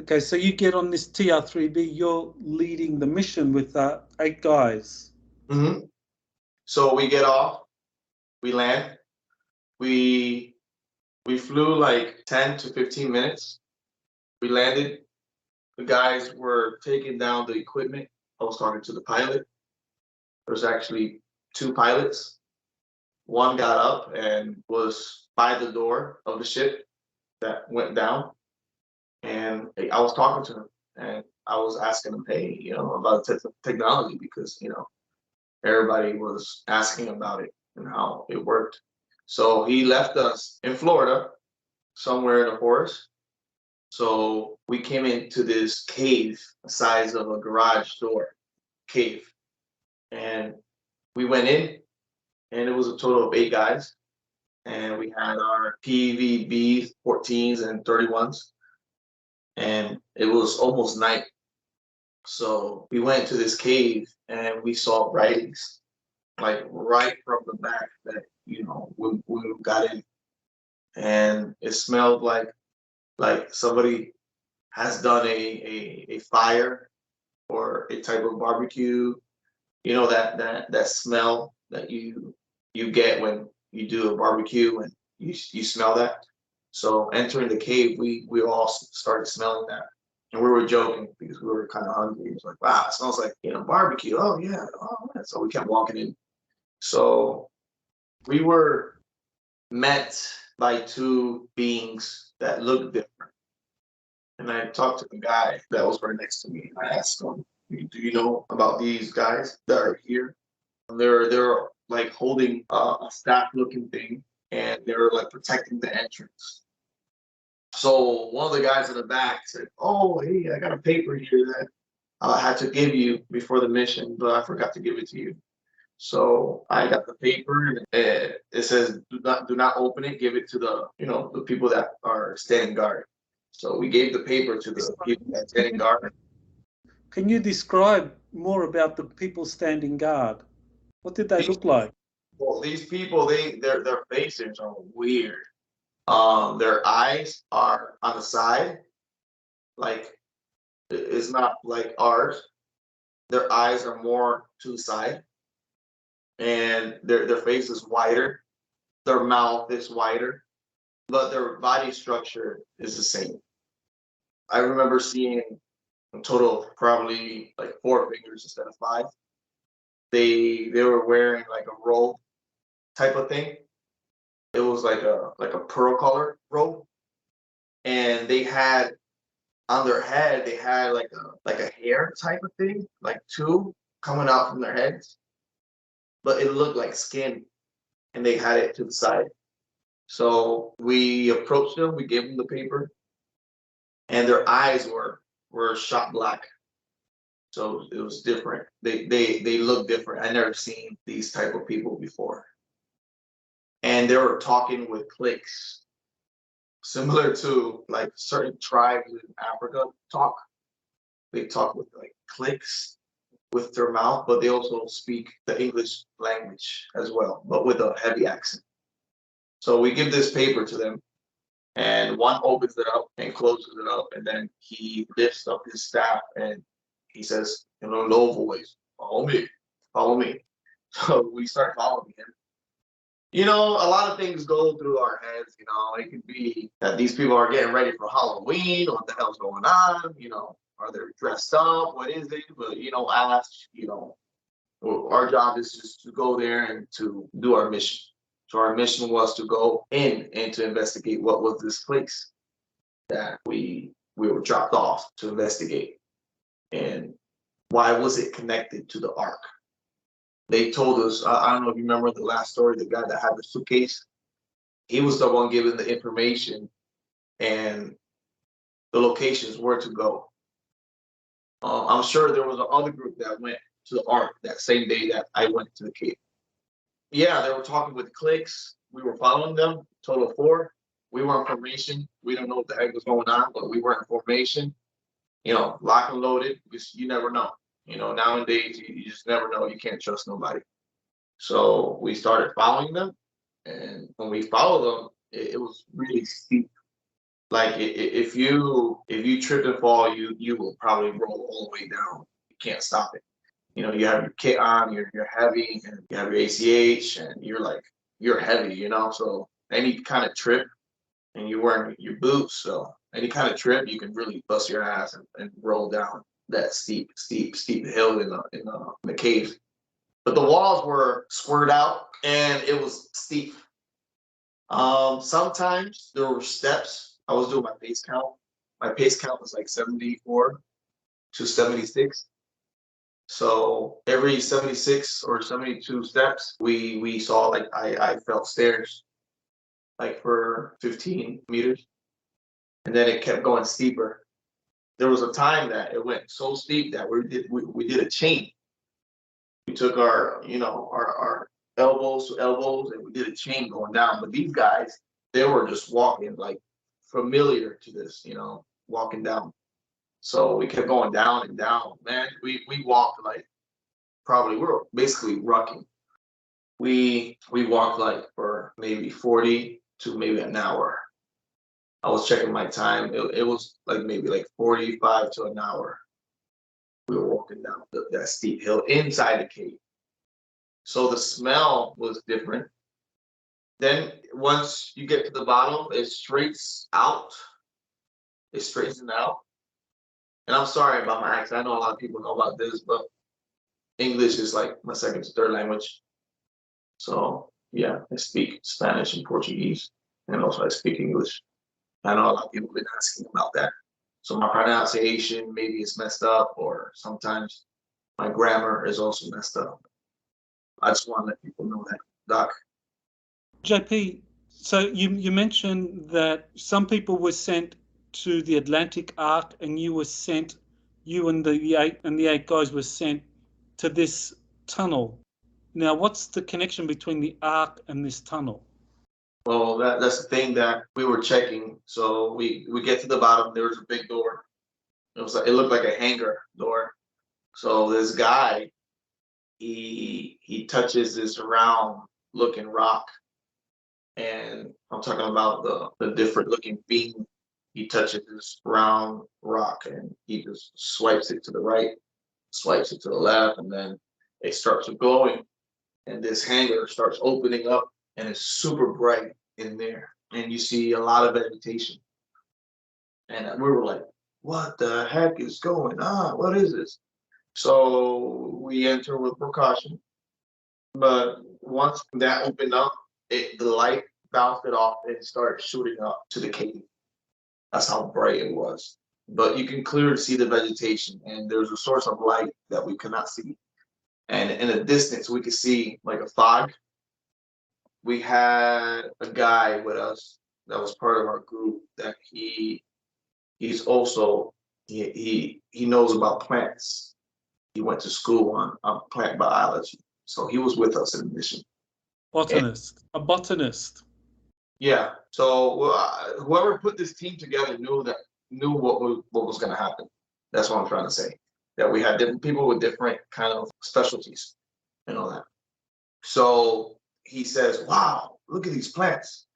Okay, so you get on this TR3B, you're leading the mission with 8 guys. Mm-hmm. So we get off, we land, we flew like 10 to 15 minutes. We landed. The guys were taking down the equipment. I was talking to the pilot. There's actually 2 pilots. One got up and was by the door of the ship that went down. And I was talking to him and I was asking him, hey, you know, about technology, because, you know, everybody was asking about it and how it worked. So he left us in Florida, somewhere in the forest. So we came into this cave, the size of a garage door cave. And we went in, and it was a total of 8 guys. And we had our PVB 14s and 31s. And it was almost night. So we went to this cave and we saw writings, like right from the back that, you know, we got in. And it smelled like somebody has done a fire or a type of barbecue. You know, that smell that you get when you do a barbecue and you smell that. So entering the cave, we all started smelling that. And we were joking because we were kind of hungry. It was like, wow, it smells like, you know, barbecue. Oh yeah. Oh man. So we kept walking in. So we were met by 2 beings that looked different. And I talked to the guy that was right next to me. And I asked him, do you know about these guys that are here? And they're like holding a staff-looking thing, and they're like protecting the entrance. So one of the guys in the back said, oh, hey, I got a paper here that I had to give you before the mission, but I forgot to give it to you. So I got the paper, and it says, do not open it. Give it to the, you know, the people that are standing guard. So we gave the paper to the people that standing guard. Can you describe more about the people standing guard? What did they look like? Well, these people, their faces are weird. Their eyes are on the side, like it's not like ours. Their eyes are more to the side, and their face is wider. Their mouth is wider, but their body structure is the same. I remember seeing a total of probably like 4 fingers instead of 5. They were wearing like a robe type of thing. It was like a pearl color robe, and they had on their head they had like a hair type of thing, like 2 coming out from their heads, but it looked like skin, and they had it to the side. So we approached them, we gave them the paper, and their eyes were shot black. So it was different. They look different. I never seen these type of people before. And they were talking with clicks, similar to like certain tribes in Africa talk. They talk with like clicks with their mouth, but they also speak the English language as well, but with a heavy accent. So we give this paper to them, and one opens it up and closes it up, and then he lifts up his staff and he says in a low voice, follow me, follow me. So we start following him. You know, a lot of things go through our heads. You know, it could be that these people are getting ready for Halloween. What the hell's going on? You know, are they dressed up? What is it? But, you know, you know, our job is just to go there and to do our mission. So our mission was to go in and to investigate what was this place that we were dropped off to investigate, and why was it connected to the ark. They told us, I don't know if you remember the last story, the guy that had the suitcase, he was the one giving the information and the locations where to go. I'm sure there was another group that went to the ark that same day that I went to the cave. Yeah, they were talking with clicks. We were following them, total of 4. We were in formation. We don't know what the heck was going on, but we were in formation. You know, lock and loaded, because you never know. You know, nowadays, you just never know. You can't trust nobody. So we started following them. And when we followed them, it was really steep. Like if you trip and fall, you will probably roll all the way down. You can't stop it. You know, you have your kit on, you're heavy, and you have your ACH, and you're heavy, you know. So any kind of trip, and you're wearing your boots, so any kind of trip, you can really bust your ass and roll down that steep hill in the cave. But the walls were squared out, and it was steep. Sometimes there were steps. I was doing my pace count. My pace count was like 74 to 76. So every 76 or 72 steps, we saw, like, I felt stairs like for 15 meters, and then it kept going steeper. There was a time that it went so steep that we did a chain. We took our elbows to elbows, and we did a chain going down. But these guys, they were just walking like familiar to this, walking down. So we kept going down and down. Man, we walked like we were basically rucking. We walked like for maybe 40 to maybe an hour. I was checking my time. It was like maybe like 45 to an hour. We were walking down that steep hill inside the cave. So the smell was different. Then once you get to the bottom, it straightens out. It straightens out. And I'm sorry about my accent. I know a lot of people know about this, but English is like my second to third language. So yeah, I speak Spanish and Portuguese, and also I speak English. I know a lot of people have been asking about that. So my pronunciation maybe is messed up, or sometimes my grammar is also messed up. I just want to let people know that, Doc. JP, so you mentioned that some people were sent to the Atlantic Arc, and you and the eight guys were sent to this tunnel. Now, what's the connection between the Ark and this tunnel? Well, that's the thing that we were checking. So we get to the bottom. There was a big door. It looked like a hangar door. So this guy, he touches this round looking rock, and I'm talking about the different looking beam. He touches this round rock, and he just swipes it to the right, swipes it to the left, and then it starts glowing, and this hangar starts opening up, and it's super bright in there, and you see a lot of vegetation. And we were like, what the heck is going on? What is this? So we enter with precaution. But once that opened up, the light bounced it off and started shooting up to the cave. That's how bright it was. But you can clearly see the vegetation, and there's a source of light that we could not see. And in the distance, we could see like a fog. We had a guy with us that was part of our group that he's also he knows about plants. He went to school on plant biology, so he was with us in the mission. A botanist. Yeah. So whoever put this team together knew what was going to happen. That's what I'm trying to say. That we had different people with different kind of specialties and all that. So he says, "Wow, look at these plants,"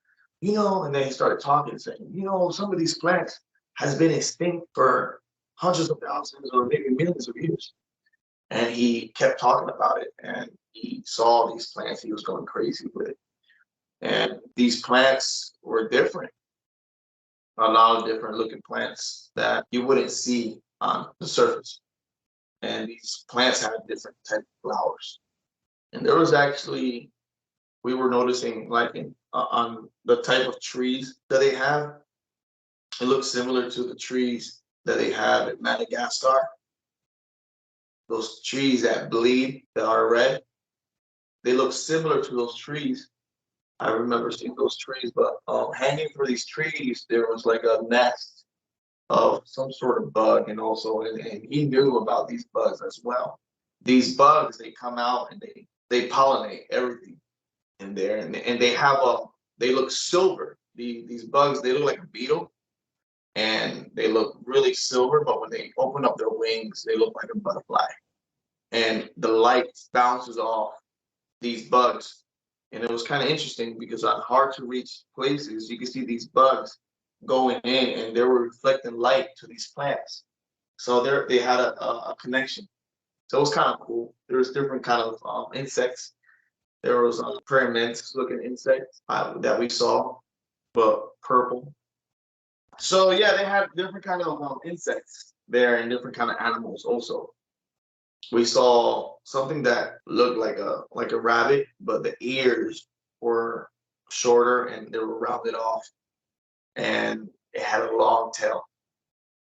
And then he started talking, saying, "Some of these plants has been extinct for hundreds of thousands or maybe millions of years." And he kept talking about it, and he saw these plants. He was going crazy with it. And these plants were different. A lot of different looking plants that you wouldn't see on the surface. And these plants had different type of flowers. And there was actually, we were noticing like on the type of trees that they have, it looks similar to the trees that they have in Madagascar. Those trees that bleed, that are red, they look similar to those trees. I remember seeing those trees, but hanging for these trees, there was like a nest of some sort of bug, and he knew about these bugs as well. These bugs, they come out and they pollinate everything in there, and they look silver. These bugs, they look like a beetle, and they look really silver, but when they open up their wings, they look like a butterfly. And the light bounces off these bugs. And it was kind of interesting because on hard to reach places, you can see these bugs going in and they were reflecting light to these plants. So they had a connection. So it was kind of cool. There was different kind of insects. There was praying mantis looking insects that we saw, but purple. So yeah, they had different kind of insects there and different kind of animals also. We saw something that looked like a rabbit, but the ears were shorter and they were rounded off, and it had a long tail.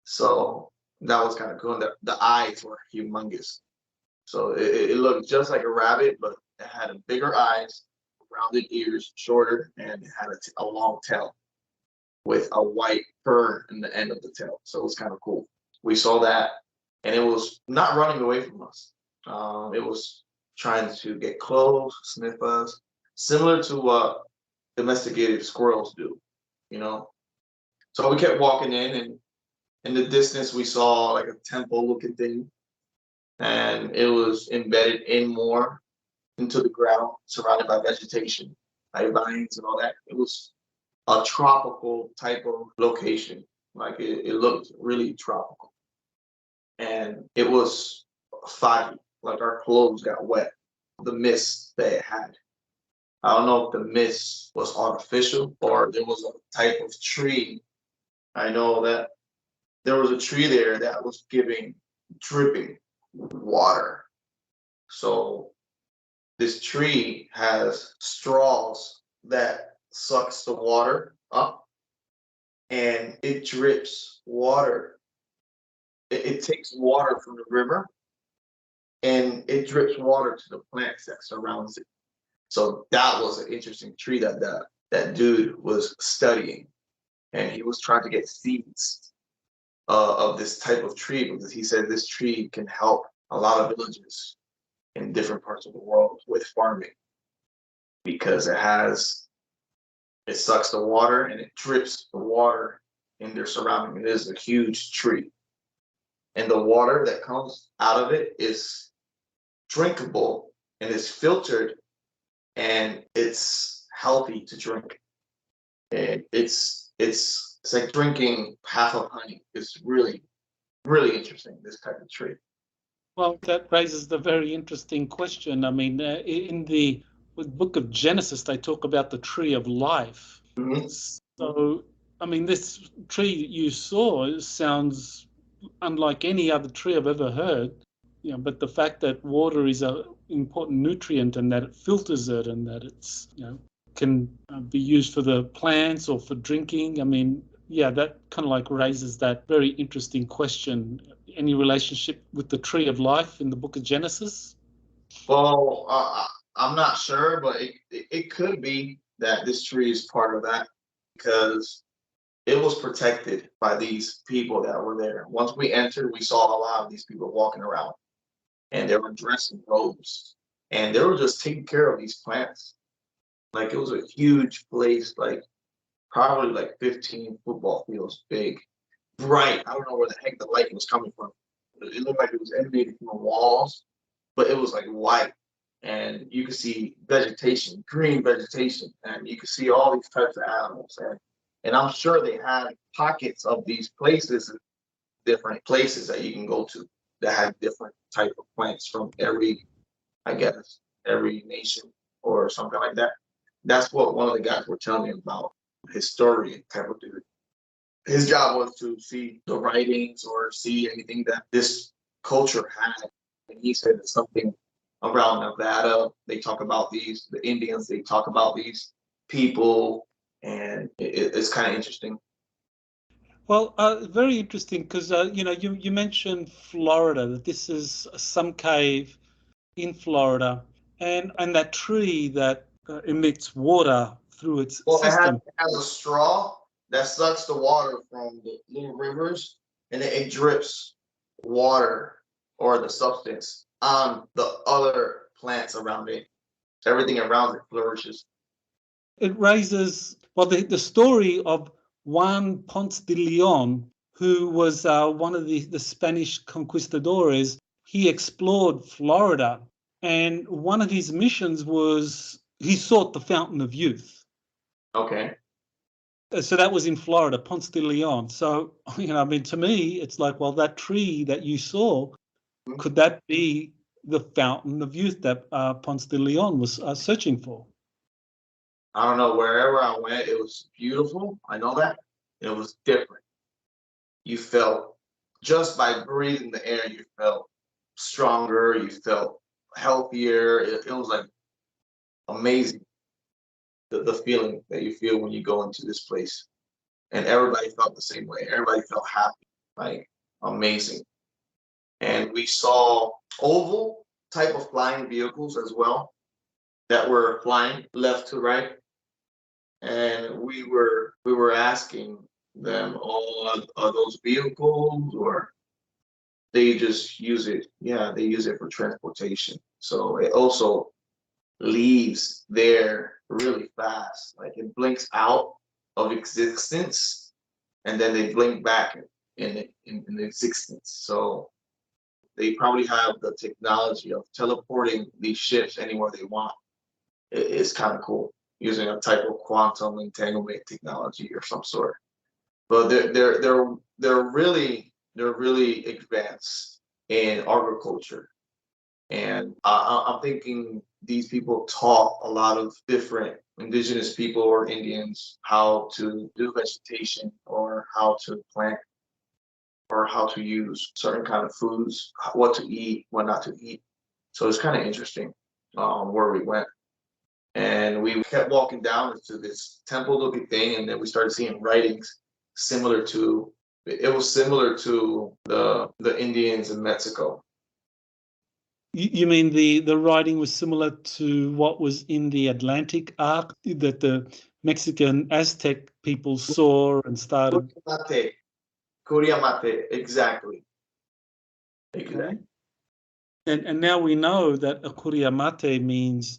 So that was kind of cool. And the eyes were humongous. So it looked just like a rabbit, but it had a bigger eyes, rounded ears, shorter, and it had a long tail with a white fur in the end of the tail. So it was kind of cool. We saw that, and it was not running away from us. It was trying to get close, sniff us, similar to what domesticated squirrels do, you know. So we kept walking in, and in the distance we saw like a temple-looking thing, and it was embedded in more into the ground, surrounded by vegetation, like vines and all that. It was a tropical type of location. Like it looked really tropical. And it was foggy, like our clothes got wet, the mist that it had. I don't know if the mist was artificial or there was a type of tree. I know that there was a tree there that was dripping water. So this tree has straws that sucks the water up, and it drips water. It takes water from the river and it drips water to the plants that surrounds it. So that was an interesting tree that dude was studying, and he was trying to get seeds of this type of tree because he said this tree can help a lot of villages in different parts of the world with farming because it sucks the water and it drips the water in their surrounding. It is a huge tree. And the water that comes out of it is drinkable and it's filtered and it's healthy to drink. And it's like drinking half of honey. It's really, really interesting, this type of tree. Well, that raises the very interesting question. I mean, in the book of Genesis, they talk about the tree of life. Mm-hmm. So, I mean, this tree you saw sounds unlike any other tree I've ever heard. You know, but the fact that water is an important nutrient and that it filters it and that it's, you know, can be used for the plants or for drinking. I mean, yeah, that kind of like raises that very interesting question. Any relationship with the tree of life in the book of Genesis? Well, I'm not sure, but it could be that this tree is part of that because it was protected by these people that were there. Once we entered, we saw a lot of these people walking around, and they were dressed in robes, and they were just taking care of these plants. Like it was a huge place, like probably like 15 football fields big, bright. I don't know where the heck the light was coming from. It looked like it was emanating from the walls, but it was like white. And you could see vegetation, green vegetation, and you could see all these types of animals. And I'm sure they had pockets of these places, different places that you can go to that have different type of plants from every nation or something like that. That's what one of the guys were telling me about, historian type of dude. His job was to see the writings or see anything that this culture had. And he said that something around Nevada, they talk about the Indians, they talk about these people, and it's kind of interesting. Well, very interesting because, you mentioned Florida, that this is some cave in Florida, and that tree that emits water through its system. It has a straw that sucks the water from the little rivers, and it drips water or the substance on the other plants around it. Everything around it flourishes. It raises, well, the story of Juan Ponce de Leon, who was one of the Spanish conquistadores. He explored Florida, and one of his missions was he sought the Fountain of Youth. Okay. So that was in Florida, Ponce De Leon. So, I mean, to me, it's like, well, that tree that you saw, could that be the fountain of youth that Ponce De Leon was searching for? I don't know, wherever I went, it was beautiful. I know that. It was different. You felt, just by breathing the air, you felt stronger, you felt healthier. It was like amazing, the feeling that you feel when you go into this place. And everybody felt the same way. Everybody felt happy, like amazing. And we saw oval type of flying vehicles as well that were flying left to right. And we were asking them, oh, are those vehicles, or they just use it? Yeah, they use it for transportation. So it also leaves there really fast. Like it blinks out of existence, and then they blink back in existence. So they probably have the technology of teleporting these ships anywhere they want. It's kind of cool, using a type of quantum entanglement technology or some sort. But they're really advanced in agriculture. And I'm thinking these people taught a lot of different indigenous people or Indians how to do vegetation, or how to plant, or how to use certain kind of foods, what to eat, what not to eat. So it's kind of interesting where we went. And we kept walking down into this temple looking thing, and then we started seeing writings similar to, it was similar to the Indians in Mexico. You mean the writing was similar to what was in the Atlantic arc that the Mexican Aztec people saw and started? Curiamate, exactly. Okay. And now we know that a Curiamate means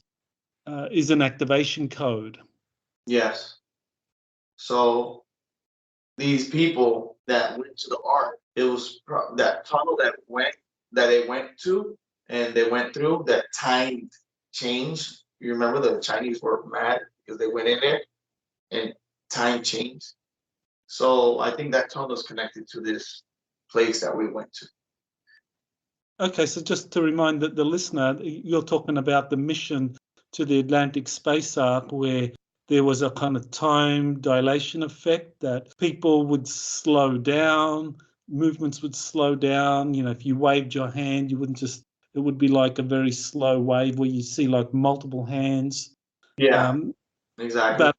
is an activation code. Yes. So these people that went to the ark, it was that tunnel that they went to, and they went through that time change. You remember the Chinese were mad because they went in there and time changed. So I think that tunnel is connected to this place that we went to. Okay, so just to remind the listener, you're talking about the mission to the Atlantic space arc, where there was a kind of time dilation effect that people would slow down, movements would slow down. If you waved your hand, you wouldn't just, it would be like a very slow wave where you see like multiple hands. Yeah, exactly.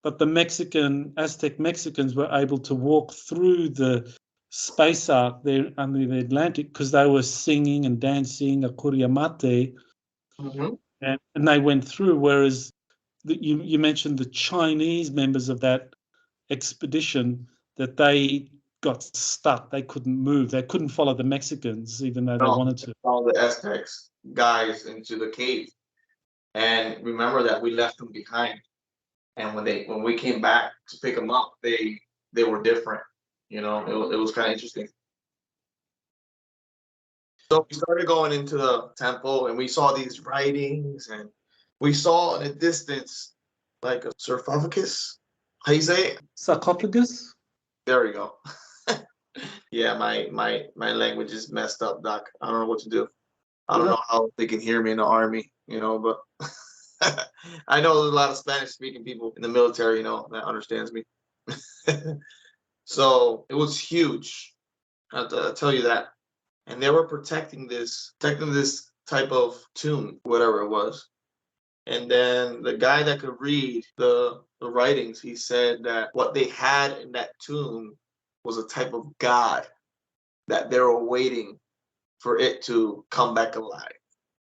But the Aztec Mexicans were able to walk through the space arc there under the Atlantic because they were singing and dancing a Curiamate, and they went through, whereas you mentioned the Chinese members of that expedition, that they got stuck. They couldn't move. They couldn't follow the Mexicans, even though they wanted to. All the Aztecs guys into the cave. And remember that we left them behind. And when we came back to pick them up, they were different. It was kind of interesting. So we started going into the temple, and we saw these writings, and we saw in the distance like a sarcophagus. How you say it? Sarcophagus? There we go. Yeah, my language is messed up, Doc. I don't know what to do. I don't know how they can hear me in the army, but I know there's a lot of Spanish speaking people in the military, that understands me. So it was huge. I have to tell you that. And they were protecting this type of tomb, whatever it was. And then the guy that could read the writings, he said that what they had in that tomb was a type of god that they were waiting for it to come back alive.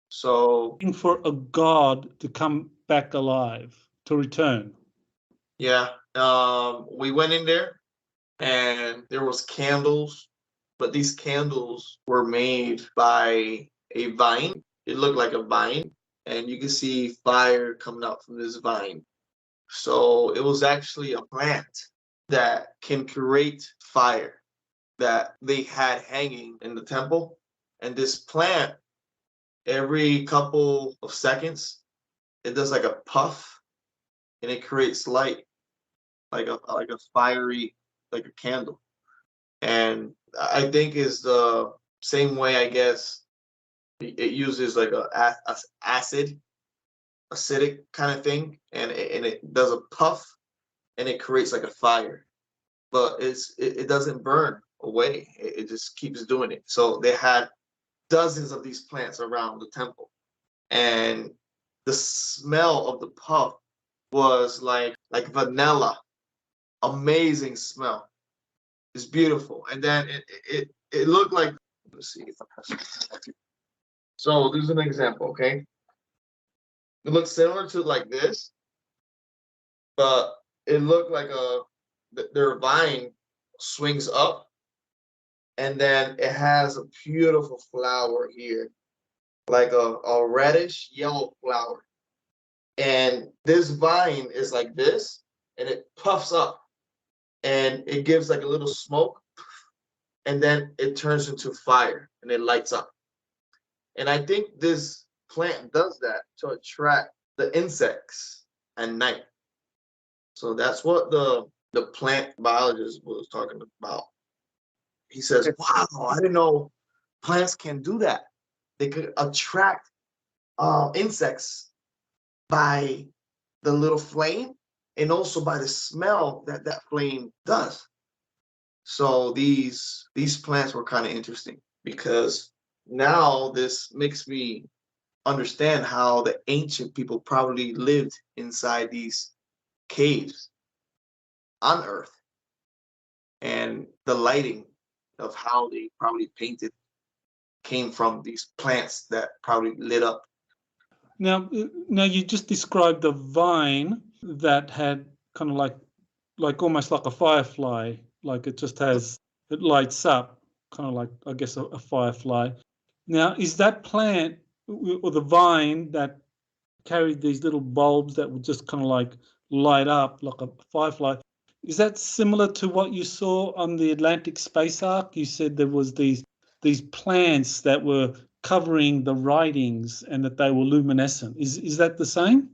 So for a god to come back alive, to return. Yeah, we went in there, and there was candles, but these candles were made by a vine. It looked like a vine, and you can see fire coming out from this vine. So it was actually a plant that can create fire that they had hanging in the temple. And this plant, every couple of seconds, it does like a puff, and it creates light. like a fiery, like a candle. And I think is the same way, I guess, it uses like acidic kind of thing, and it does a puff, and it creates like a fire, but it doesn't burn away. It just keeps doing it. So they had dozens of these plants around the temple, and the smell of the puff was like vanilla, amazing smell. It's beautiful, and then it looked like. Let's see if I can. So this is an example, okay? It looks similar to like this, but it looked like their vine swings up, and then it has a beautiful flower here, like a reddish yellow flower. And this vine is like this, and it puffs up, and it gives like a little smoke, and then it turns into fire, and it lights up. And I think this plant does that to attract the insects at night. So that's what the plant biologist was talking about. He says, wow, I didn't know plants can do that. They could attract insects by the little flame, and also by the smell that flame does. So these plants were kind of interesting, because now this makes me understand how the ancient people probably lived inside these caves on Earth, and the lighting of how they probably painted came from these plants that probably lit up. Now you just described the vine that had kind of like almost like a firefly, like it lights up, kind of like, I guess, a firefly. Now, is that plant or the vine that carried these little bulbs that would just kind of like light up like a firefly, is that similar to what you saw on the Atlantic space ark? You said there was these plants that were covering the writings and that they were luminescent. Is that the same?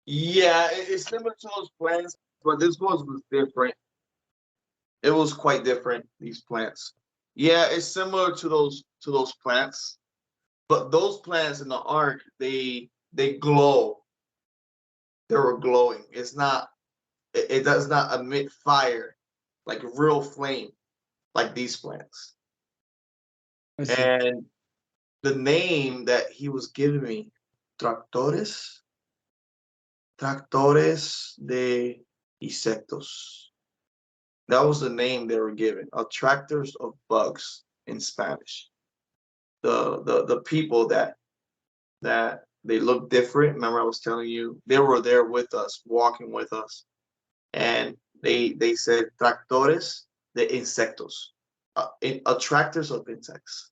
Yeah, it's similar to those plants, but this one was different. It was quite different, these plants. Yeah, it's similar to those plants, but those plants in the ark, they glow. They were glowing. It does not emit fire like real flame like these plants. And the name that he was giving me, tractores de insectos. That was the name they were given, attractors of bugs in Spanish. The people that they look different. Remember, I was telling you, they were there with us, walking with us, and they said tractores de insectos, attractors of insects.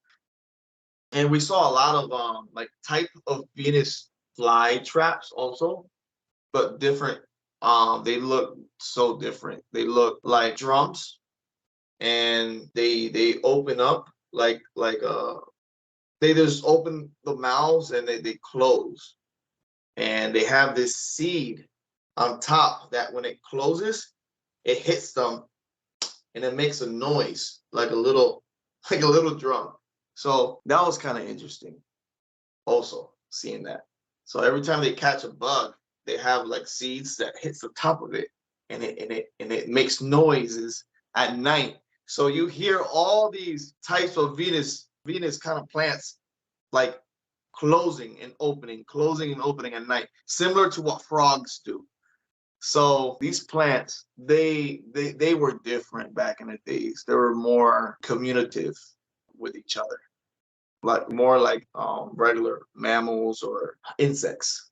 And we saw a lot of like type of Venus fly traps also, but different. They look so different. They look like drums, and they open up like they just open the mouths, and they close, and they have this seed on top that when it closes, it hits them, and it makes a noise like a little drum. So that was kind of interesting also, seeing that. So every time they catch a bug, they have like seeds that hits the top of it, and it makes noises at night. So you hear all these types of Venus kind of plants like closing and opening at night, similar to what frogs do. So these plants, they were different back in the days. They were more communicative with each other, like more like regular mammals or insects.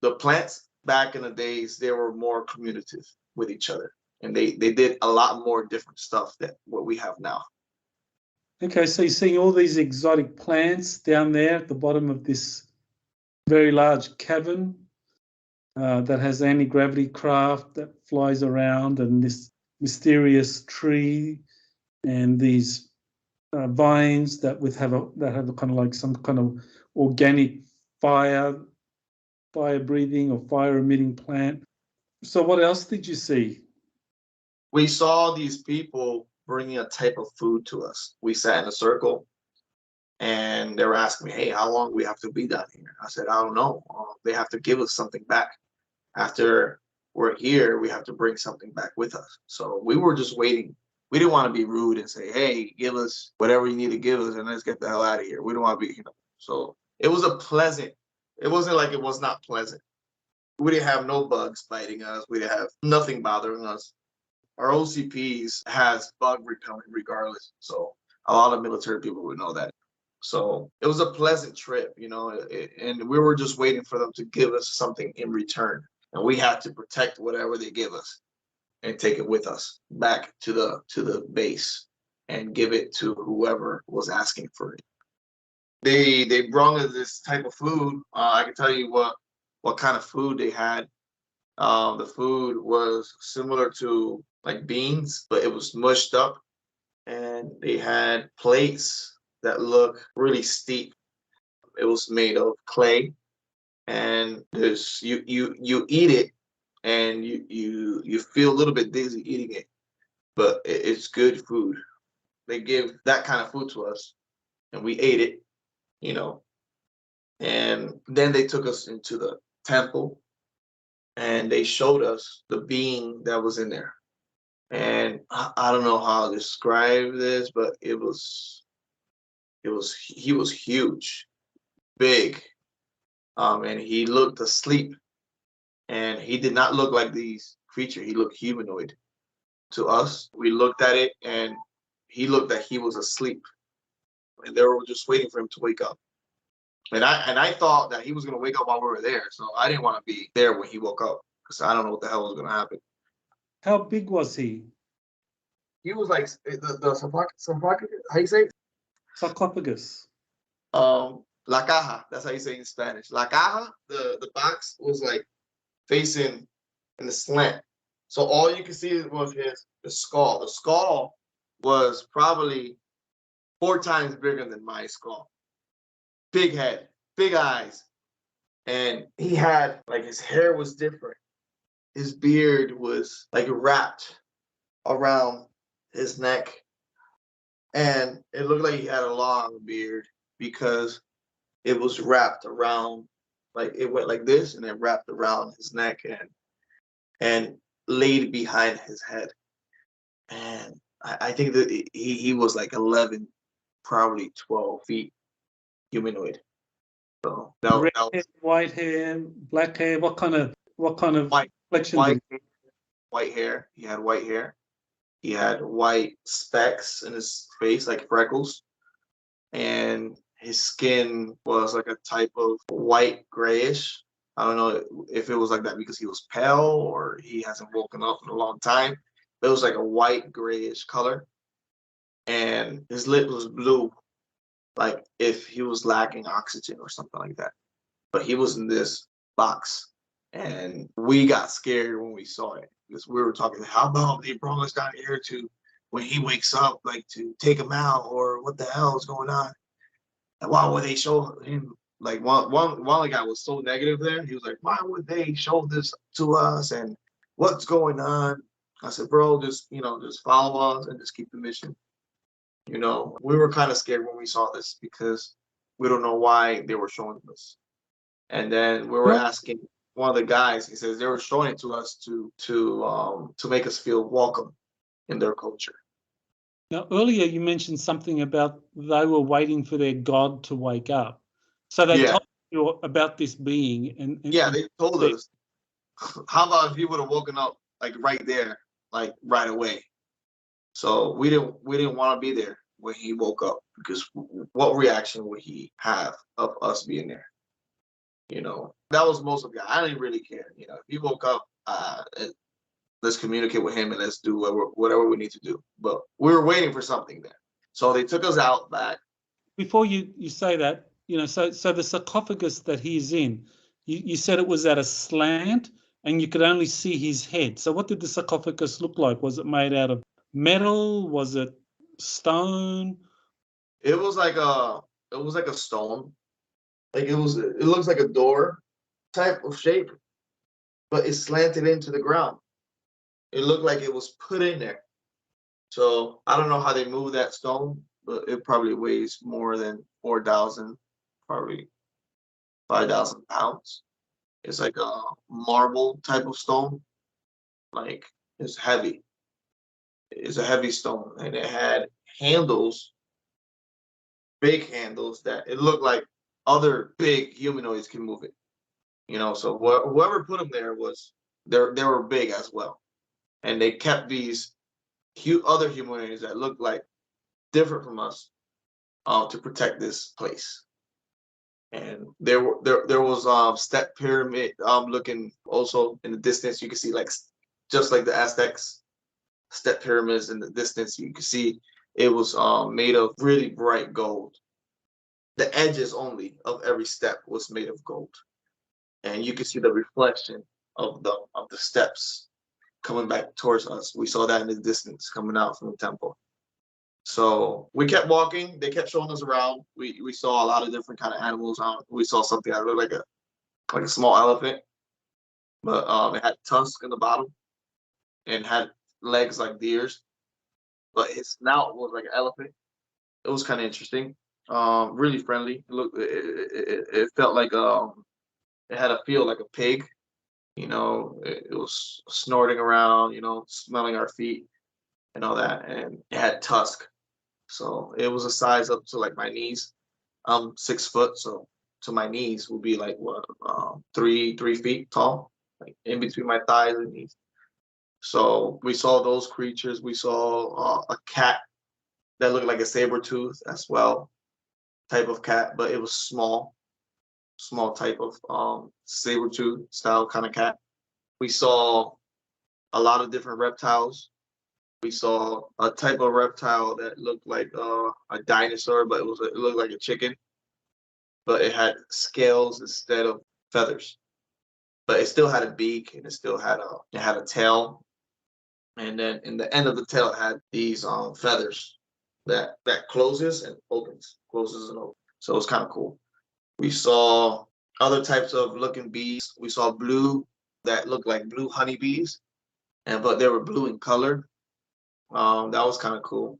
The plants back in the days, they were more communicative with each other, and they did a lot more different stuff than what we have now. Okay, so you're seeing all these exotic plants down there at the bottom of this very large cavern that has anti-gravity craft that flies around, and this mysterious tree, and these vines that have a kind of like some kind of organic fire breathing or fire emitting plant. So what else did you see? We saw these people bringing a type of food to us. We sat in a circle, and they were asking me, "Hey, how long do we have to be down here?" I said, "I don't know. They have to give us something back. After we're here, we have to bring something back with us." So we were just waiting. We didn't want to be rude and say, "Hey, give us whatever you need to give us, and let's get the hell out of here." We don't want to be. So it was a pleasant. It wasn't like it was not pleasant. We didn't have no bugs biting us. We didn't have nothing bothering us. Our OCPs has bug repellent regardless. So a lot of military people would know that. So it was a pleasant trip, and we were just waiting for them to give us something in return. And we had to protect whatever they give us and take it with us back to the base and give it to whoever was asking for it. They brought us this type of food. I can tell you what kind of food they had. The food was similar to like beans, but it was mushed up, and they had plates that look really steep. It was made of clay, and there's you eat it, and you feel a little bit dizzy eating it, but it's good food. They give that kind of food to us, and we ate it, you know. And then they took us into the temple, and they showed us the being that was in there. And I don't know how to describe this, but he was huge, big, and he looked asleep, and he did not look like these creature. He looked humanoid to us. We looked at it, and he looked like he was asleep, and they were just waiting for him to wake up. And I thought that he was gonna wake up while we were there, so I didn't want to be there when he woke up because I don't know what the hell was gonna happen. How big was he? He was like the sarcophagus. How you say it? Sarcophagus. La caja. That's how you say it in Spanish. La caja. The box was like facing in the slant, so all you could see was his skull. The skull was probably 4 times bigger than my skull. Big head, big eyes, and he had like his hair was different. His beard was like wrapped around his neck, and it looked like he had a long beard because it was wrapped around, like it went like this and then wrapped around his neck and laid behind his head. And I think that he was like 11, probably 12 feet humanoid. So Red that hair, was white hair, black hair. What kind of white, complexion white, did white hair. He had white hair. He had white specks in his face, like freckles, and his skin was like a type of white grayish. I don't know if it was like that because he was pale or he hasn't woken up in a long time. But it was like a white grayish color, and his lip was blue, like if he was lacking oxygen or something like that. But he was in this box, and we got scared when we saw it because we were talking, how about they brought us down here to when he wakes up, like to take him out, or what the hell is going on? And why would they show him? Like one guy was so negative there. He was like, why would they show this to us? And what's going on? I said, bro, just follow us and just keep the mission. We were kind of scared when we saw this because we don't know why they were showing this. And then we were you? asking one of the guys. He says they were showing it to us to make us feel welcome in their culture. Now, earlier you mentioned something about they were waiting for their god to wake up. So they Yeah, told you about this being, and yeah. They told us, how about if he would have woken up like right there, like right away? So we didn't want to be there when he woke up because what reaction would he have of us being there? That was most of it. I didn't really care. If he woke up, let's communicate with him and let's do whatever we need to do. But we were waiting for something there. So they took us out back. before you say that, so the sarcophagus that he's in, you said it was at a slant and you could only see his head. So what did the sarcophagus look like? Was it made out of metal? Was it stone? It was like a stone. Like it looks like a door type of shape. but it slanted into the ground. It looked like it was put in there. So I don't know how they moved that stone, but it probably weighs more than 4,000, probably 5,000 pounds. It's like a marble type of stone. Like, it's heavy. It's a heavy stone, and it had handles, big handles that it looked like other big humanoids can move it. So whoever put them there was they were big as well, and they kept these other humanoids that looked like different from us to protect this place. And there was step pyramid looking also in the distance. You can see like just like the Aztecs step pyramids in the distance. You can see it was made of really bright gold. The edges only of every step was made of gold, and you can see the reflection of the steps coming back towards us. We saw that in the distance coming out from the temple. So we kept walking. They kept showing us around. We saw a lot of different kind of animals. We saw something that looked like a small elephant, but it had tusks in the bottom and had legs like deers, but its snout was like an elephant. It was kind of interesting. Really friendly. It felt like it had a feel like a pig. It was snorting around. Smelling our feet and all that, and it had tusk. So it was a size up to like my knees. I'm 6 foot, so to my knees will be like what 3 feet tall, like in between my thighs and knees. So we saw those creatures. We saw a cat that looked like a saber tooth as well, type of cat, but it was small type of saber tooth style kind of cat. We saw a lot of different reptiles. We saw a type of reptile that looked like a dinosaur, but it looked like a chicken, but it had scales instead of feathers. But it still had a beak, and it had a tail, and then in the end of the tail it had these feathers that closes and opens, closes and opens. So it was kind of cool. We saw other types of looking bees. We saw blue that looked like blue honeybees, but they were blue in color. That was kind of cool.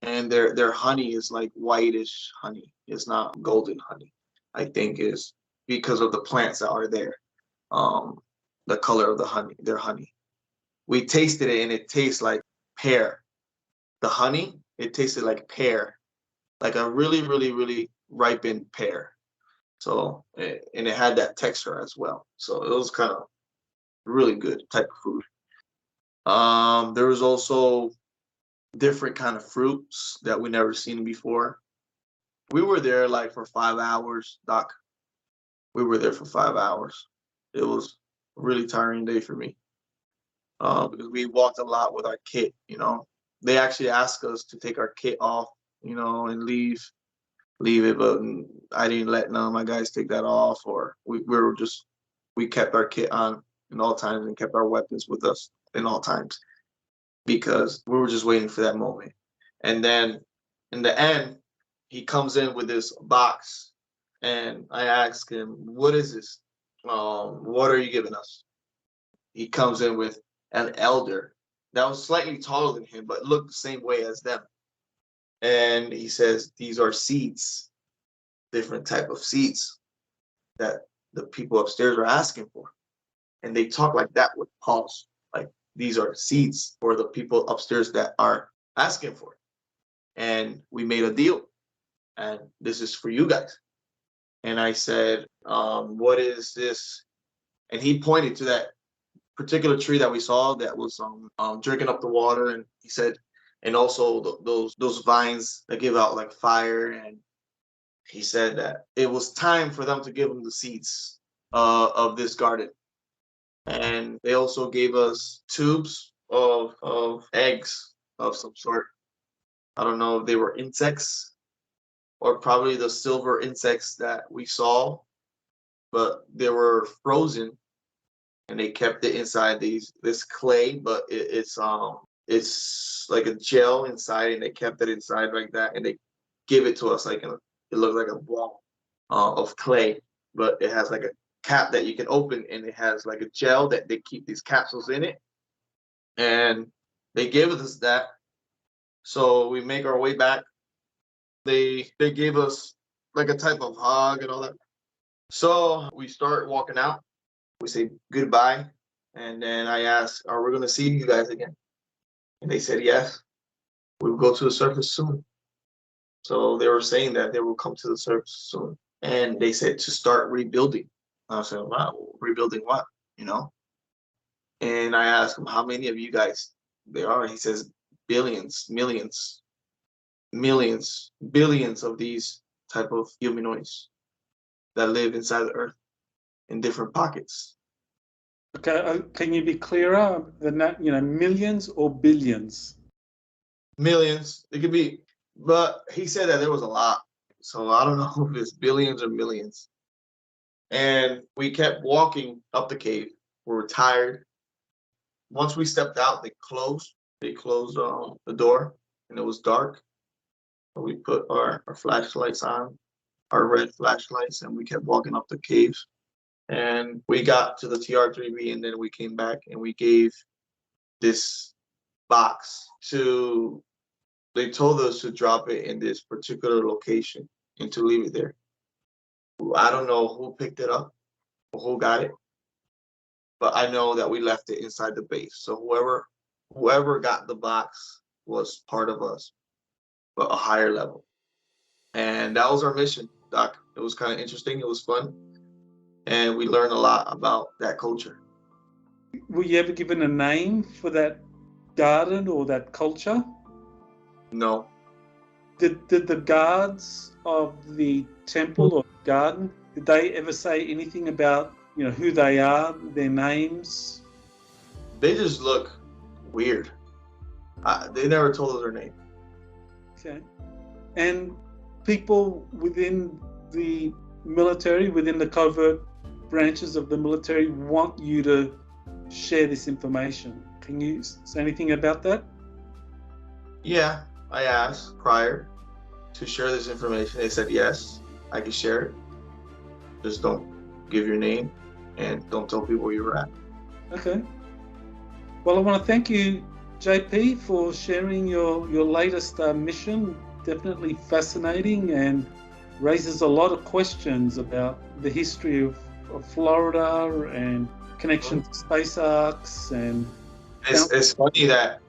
And their honey is like whitish honey. It's not golden honey. I think is because of the plants that are there. The color of their honey. We tasted it, and it tastes like pear. The honey, it tasted like pear, like a really, really, really ripened pear. So, and it had that texture as well. So it was kind of really good type of food. There was also different kind of fruits that we never seen before. We were there like for 5 hours, Doc. We were there for 5 hours. It was a really tiring day for me because we walked a lot with our kit. They actually asked us to take our kit off, and leave it, but I didn't let none of my guys take that off, or we kept our kit on in all times and kept our weapons with us in all times because we were just waiting for that moment. And then in the end, he comes in with this box, and I ask him, "What is this? What are you giving us?" He comes in with an elder that was slightly taller than him, but looked the same way as them. And he says, "These are seeds, different type of seeds that the people upstairs are asking for." And they talk like that with pulse, like these are seeds for the people upstairs that are asking for it. And we made a deal, and this is for you guys. And I said, "What is this?" And he pointed to that particular tree that we saw that was drinking up the water, and he said, and also those vines that give out like fire. And he said that it was time for them to give him the seeds of this garden. And they also gave us tubes of eggs of some sort. I don't know if they were insects or probably the silver insects that we saw, but they were frozen, and they kept it inside this clay, but it's like a gel inside, and they kept it inside like that, and they give it to us it looked like a ball of clay, but it has like cap that you can open, and it has like a gel that they keep these capsules in it. And they gave us that. So we make our way back. They gave us like a type of hug and all that. So we start walking out. We say goodbye. And then I asked, are we going to see you guys again? And they said, yes. We will go to the surface soon. So they were saying that they will come to the surface soon. And they said to start rebuilding. I said, wow, rebuilding what? You know? And I asked him, how many of you guys there are? He says, billions, millions, millions, billions of these type of humanoids that live inside the earth in different pockets. Okay, can you be clearer than that? You know, millions or billions? Millions. It could be, but he said that there was a lot. So I don't know if it's billions or millions. And we kept walking up the cave. We were tired. Once we stepped out, they closed the door, and it was dark. So we put our flashlights on, our red flashlights, and we kept walking up the cave. And we got to the TR3B, and then we came back and we gave this box to, they told us to drop it in this particular location and to leave it there. I don't know who picked it up or who got it, but I know that we left it inside the base. So whoever got the box was part of us, but a higher level. And that was our mission, Doc. It was kind of interesting. It was fun. And we learned a lot about that culture. Were you ever given a name for that garden or that culture? No. Did the guards of the temple or garden, did they ever say anything about, you know, who they are, their names? They just look weird. They never told us their name. Okay. And people within the military, within the covert branches of the military, want you to share this information. Can you say anything about that? Yeah, I asked prior to share this information. They said, yes, I can share it. Just don't give your name and don't tell people where you're at. Okay. Well, I want to thank you, JP, for sharing your latest mission. Definitely fascinating and raises a lot of questions about the history of Florida and connection to space arcs. And it's funny that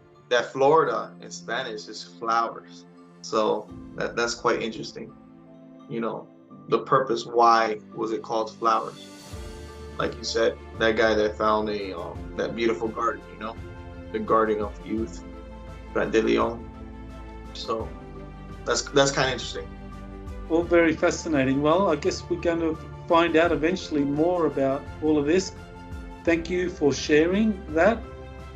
Florida in Spanish is flowers. So that's quite interesting. You know, the purpose, why was it called flowers? Like you said, that guy that found that beautiful garden, you know, the garden of youth, Fonte De Leon. So that's kind of interesting. All very fascinating. Well, I guess we're going to find out eventually more about all of this. Thank you for sharing that,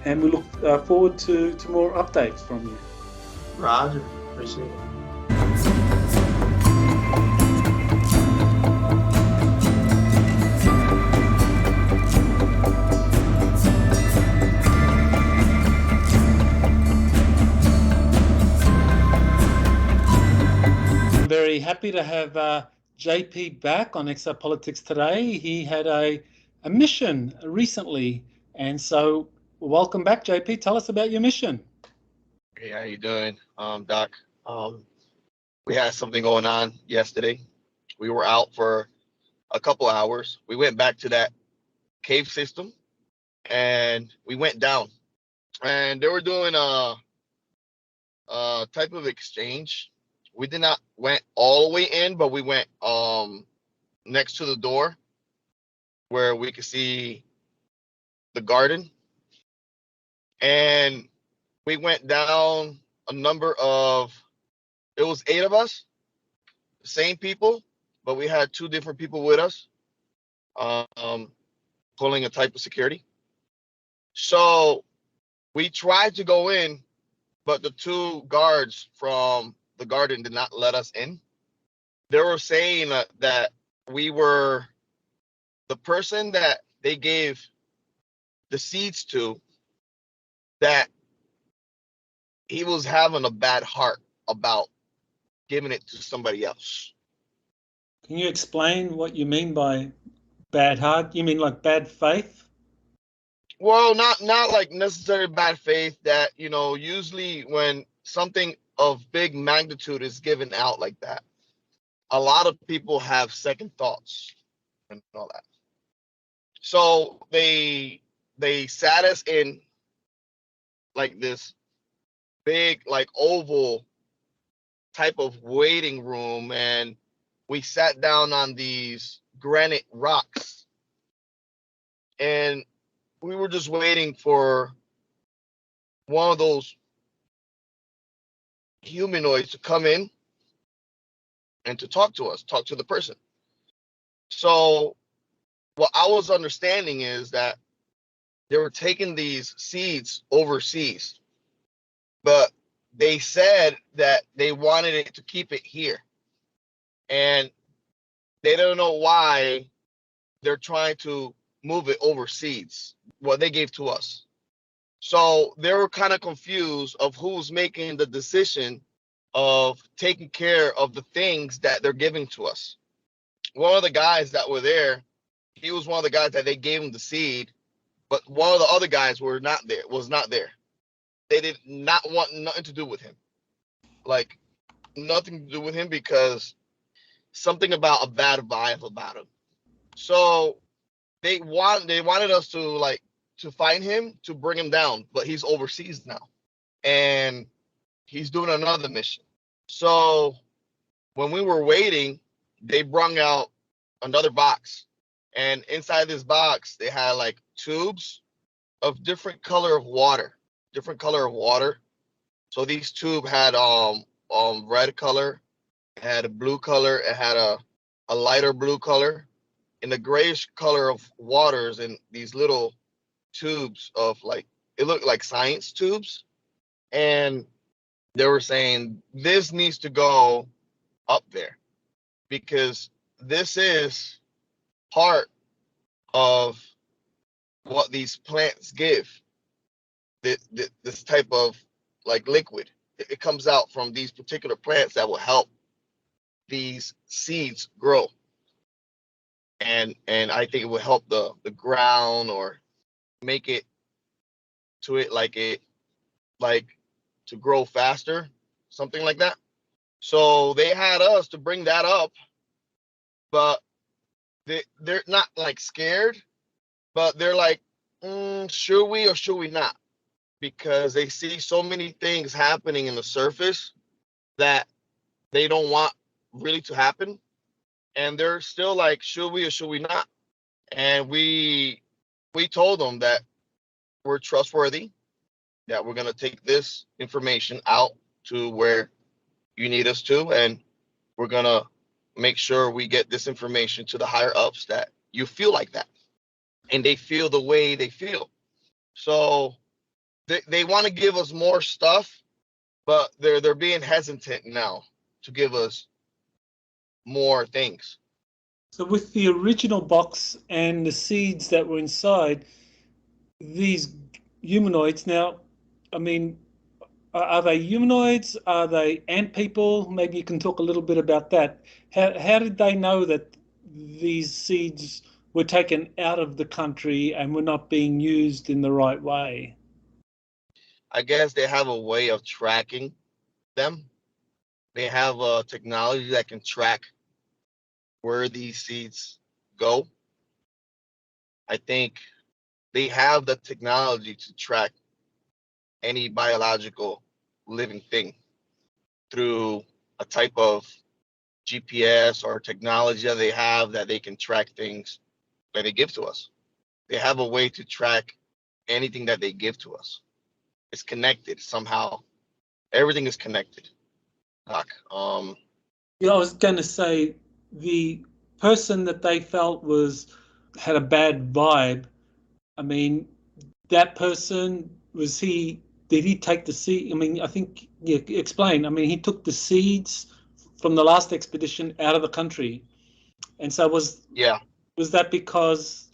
and we look forward to more updates from you. Roger, appreciate it. Very happy to have JP back on Exopolitics today. He had a mission recently, and so welcome back, JP. Tell us about your mission. Hey, how you doing, Doc? We had something going on yesterday. We were out for a couple hours. We went back to that cave system, and we went down. And they were doing a type of exchange. We did not went all the way in, but we went next to the door where we could see the garden. And we went down a number of, it was 8 of us, same people, but we had 2 different people with us, pulling a type of security. So we tried to go in, but the 2 guards from the garden did not let us in. They were saying that we were the person that they gave the seeds to, that he was having a bad heart about giving it to somebody else. Can you explain what you mean by Bad heart? You mean like bad faith? Well, not like necessarily bad faith. That usually when something of big magnitude is given out like that, a lot of people have second thoughts and all that. So they sat us in like this big like oval type of waiting room, and we sat down on these granite rocks, and we were just waiting for one of those humanoids to come in and to talk to us, talk to the person. So what I was understanding is that they were taking these seeds overseas, but they said that they wanted it to keep it here. And they don't know why they're trying to move it overseas, what they gave to us. So they were kind of confused of who's making the decision of taking care of the things that they're giving to us. One of the guys that were there, he was one of the guys that they gave him the seed, but one of the other guys was not there. They did not want nothing to do with him. Like nothing to do with him because something about a bad vibe about him. So they wanted us to find him, to bring him down, but he's overseas now. And he's doing another mission. So when we were waiting, they brought out another box. And inside this box, they had like tubes of different color of water. So these tubes had red color, it had a blue color, it had a lighter blue color, and the grayish color of waters in these little tubes of like, it looked like science tubes. And they were saying this needs to go up there because this is part of what these plants give. This type of like liquid, it comes out from these particular plants that will help these seeds grow. And I think it will help the ground or make it like to grow faster, something like that. So they had us to bring that up, but they're not like scared, but they're like, should we or should we not? Because they see so many things happening in the surface that they don't want really to happen. And they're still like, should we or should we not? And we told them that we're trustworthy, that we're going to take this information out to where you need us to, and we're going to make sure we get this information to the higher ups that you feel like that. And they feel the way they feel. So they want to give us more stuff, but they're being hesitant now to give us more things. So with the original box and the seeds that were inside, these humanoids now, I mean, are they humanoids? Are they ant people? Maybe you can talk a little bit about that. How did they know that these seeds were taken out of the country and were not being used in the right way? I guess they have a way of tracking them. They have a technology that can track where these seeds go. I think they have the technology to track any biological living thing through a type of GPS or technology that they have, that they can track things that they give to us. They have a way to track anything that they give to us. It's connected somehow. Everything is connected, Doc. Yeah, I was going to say the person that they felt had a bad vibe. I mean, that person, did he take the seed? I mean, I think, yeah, explain. I mean, he took the seeds from the last expedition out of the country. And so was that because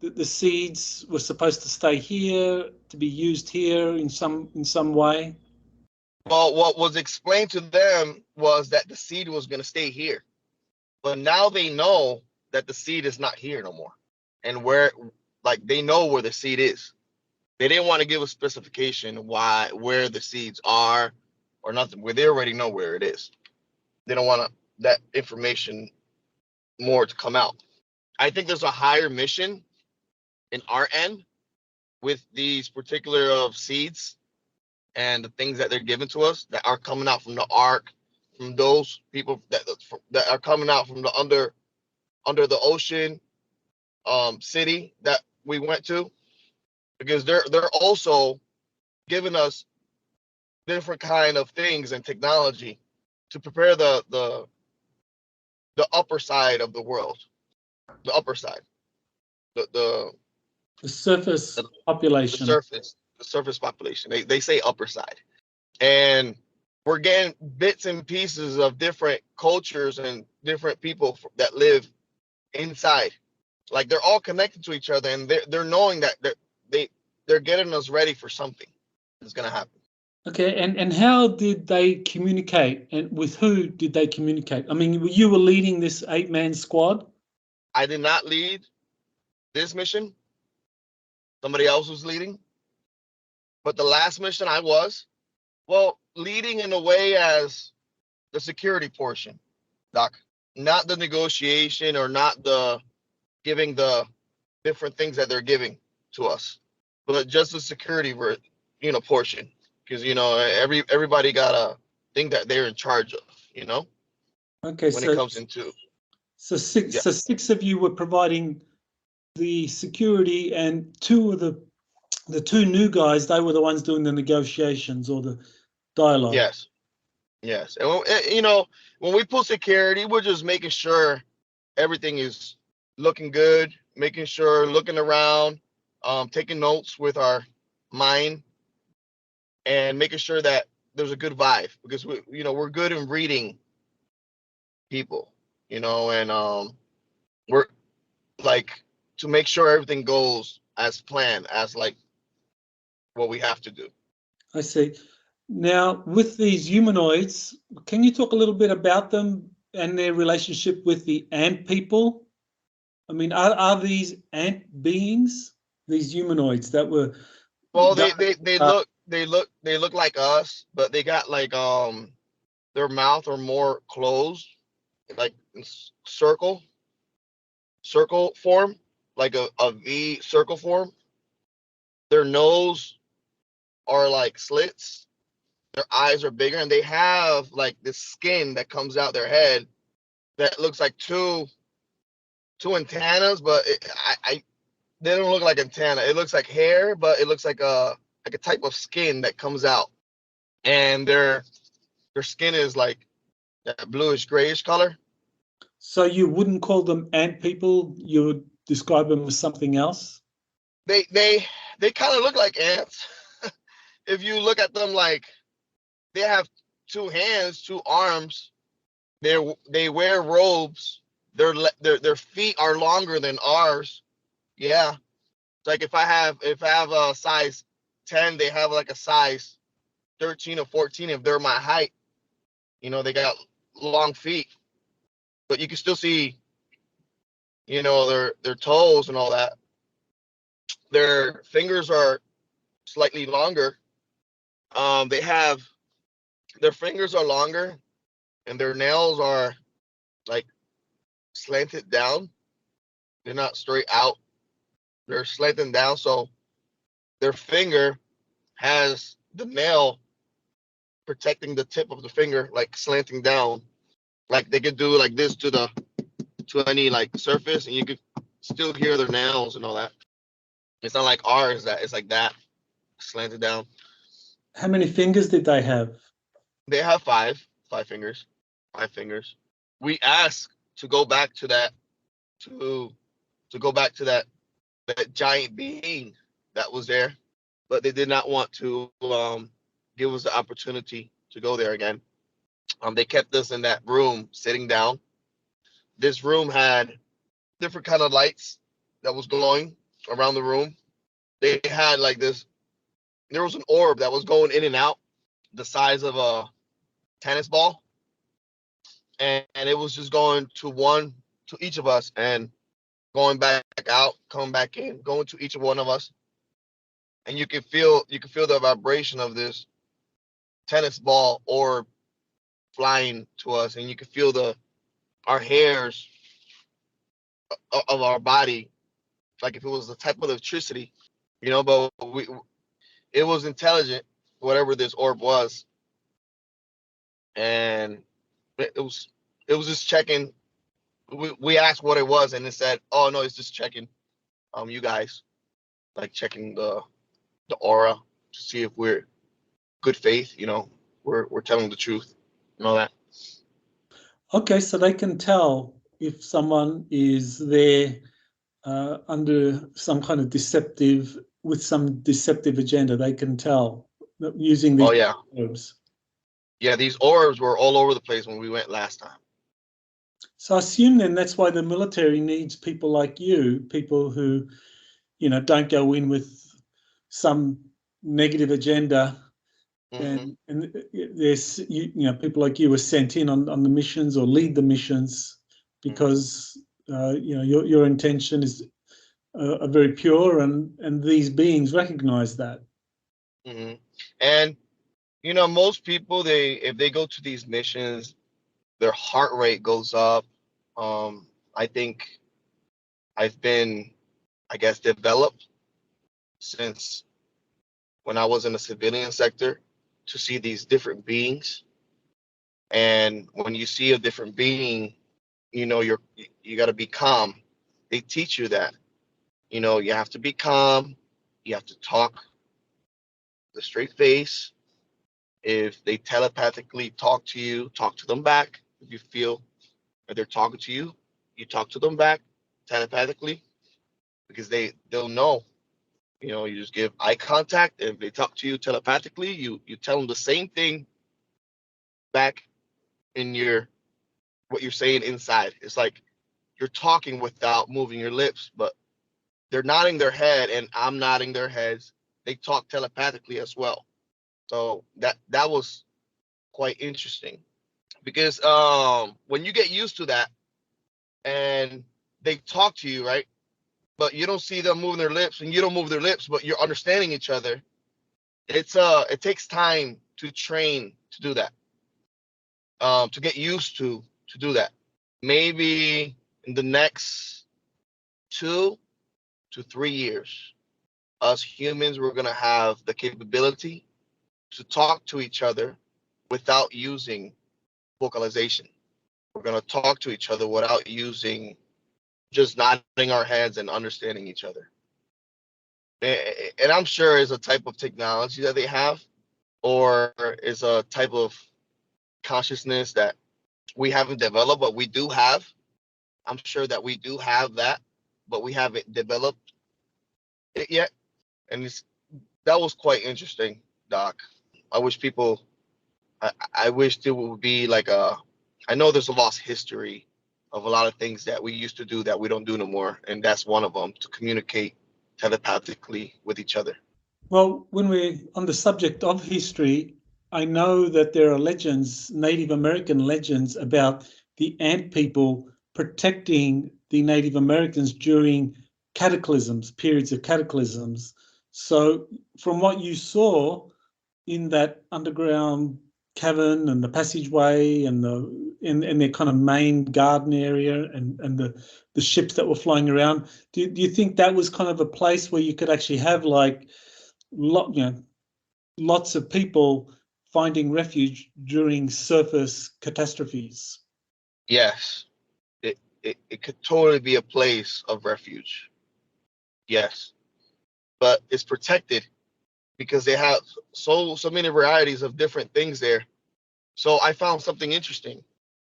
the seeds were supposed to stay here, to be used here in some way? Well, what was explained to them was that the seed was going to stay here. But now they know that the seed is not here no more, and where, like, they know where the seed is. They didn't want to give a specification where the seeds are or nothing. Where they already know where it is. They don't want that information more to come out. I think there's a higher mission in our end with these particular of seeds and the things that they're giving to us that are coming out from the ark, from those people that are coming out from the under the ocean city that we went to, because they're also giving us different kind of things and technology to prepare the upper side of the world, the upper side, the surface population. The surface population. They say upper side, and we're getting bits and pieces of different cultures and different people that live inside. Like, they're all connected to each other, and they're knowing that they're getting us ready for something that's gonna happen. Okay, and how did they communicate, and with who did they communicate? I mean, you were leading this 8-man squad. I did not lead this mission. Somebody else was leading. But the last mission I was, well, leading in a way as the security portion, Doc. Not the negotiation or not the giving the different things that they're giving to us, but just the security, portion. Because, everybody got a thing that they're in charge of, Okay, when it comes into. So six of you were providing the security, and two of the two new guys, they were the ones doing the negotiations or the dialogue. Yes. And, when we put security, we're just making sure everything is looking good, making sure, looking around, taking notes with our mind, and making sure that there's a good vibe, because we're good in reading people, and we're like to make sure everything goes as planned, as like what we have to do. I see. Now, with these humanoids, can you talk a little bit about them and their relationship with the ant people? I mean, are these ant beings, these humanoids that were? Well, they look like us, but they got like their mouth are more closed, like circle form, like a V circle form. Their nose are like slits. Their eyes are bigger, and they have like this skin that comes out their head that looks like two antennas, but they don't look like antenna. It looks like hair, but it looks like a type of skin that comes out, and their skin is like that bluish grayish color. So you wouldn't call them ant people? You would describe them as something else? They kind of look like ants. If you look at them, like, they have 2 hands, 2 arms. They wear robes. Their feet are longer than ours. Yeah. Like if I have a size 10, they have like a size 13 or 14 if they're my height. They got long feet. But you can still see, their toes and all that. Their fingers are slightly longer. Their fingers are longer, and their nails are like slanted down. They're not straight out. They're slanted down, so their finger has the nail protecting the tip of the finger, like slanting down. Like they could do like this to any like surface, and you could still hear their nails and all that. It's not like ours that it's like that, slanted down. How many fingers did they have? They have five fingers. 5 fingers. We asked to go back to that, to go back to that giant being that was there, but they did not want to give us the opportunity to go there again. They kept us in that room sitting down. This room had different kind of lights that was glowing around the room. They had like this, there was an orb that was going in and out the size of a tennis ball, and it was just going to one to each of us and going back out, coming back in, going to each one of us, and you can feel the vibration of this tennis ball or flying to us, and you can feel our hairs of our body, like if it was a type of electricity, but it was intelligent, whatever this orb was, and it was just checking. We asked what it was, and it said, "Oh no, it's just checking, you guys, like checking the aura to see if we're good faith, we're telling the truth and all that." Okay, so they can tell if someone is there under some kind of with some deceptive agenda. They can tell using these orbs. Yeah, these orbs were all over the place when we went last time. So I assume then that's why the military needs people like you, people who, don't go in with some negative agenda. Mm-hmm. And there's people like you were sent in on the missions or lead the missions because your intention is are very pure, and these beings recognize that. Mm-hmm. And most people, if they go to these missions, their heart rate goes up. I think I've been, developed since when I was in the civilian sector to see these different beings. And when you see a different being, you got to be calm. They teach you that, you have to be calm. You have to talk with a straight face. If they telepathically talk to you, talk to them back. If you feel that they're talking to you, you talk to them back telepathically, because they'll know. You just give eye contact, and if they talk to you telepathically, you tell them the same thing back in what you're saying inside. It's like you're talking without moving your lips, but they're nodding their head and I'm nodding their heads. They talk telepathically as well. So that was quite interesting, because when you get used to that and they talk to you, right, but you don't see them moving their lips and you don't move their lips, but you're understanding each other, it takes time to train to do that, to get used to do that. Maybe in the next 2 to 3 years, us humans, we're going to have the capability to talk to each other without using vocalization. We're going to talk to each other without using just nodding our heads and understanding each other. And I'm sure it's a type of technology that they have, or is a type of consciousness that we haven't developed, but we do have. I'm sure that we do have that, but we haven't developed it yet. And that was quite interesting, Doc. I wish I wish there would be like I know there's a lost history of a lot of things that we used to do that we don't do no more. And that's one of them, to communicate telepathically with each other. Well, when we're on the subject of history, I know that there are legends, Native American legends, about the ant people protecting the Native Americans during periods of cataclysms. So from what you saw in that underground cavern and the passageway and their kind of main garden area and the ships that were flying around, do you think that was kind of a place where you could actually have like lots of people finding refuge during surface catastrophes? Yes, it could totally be a place of refuge. Yes, but it's protected because they have so many varieties of different things there. So I found something interesting.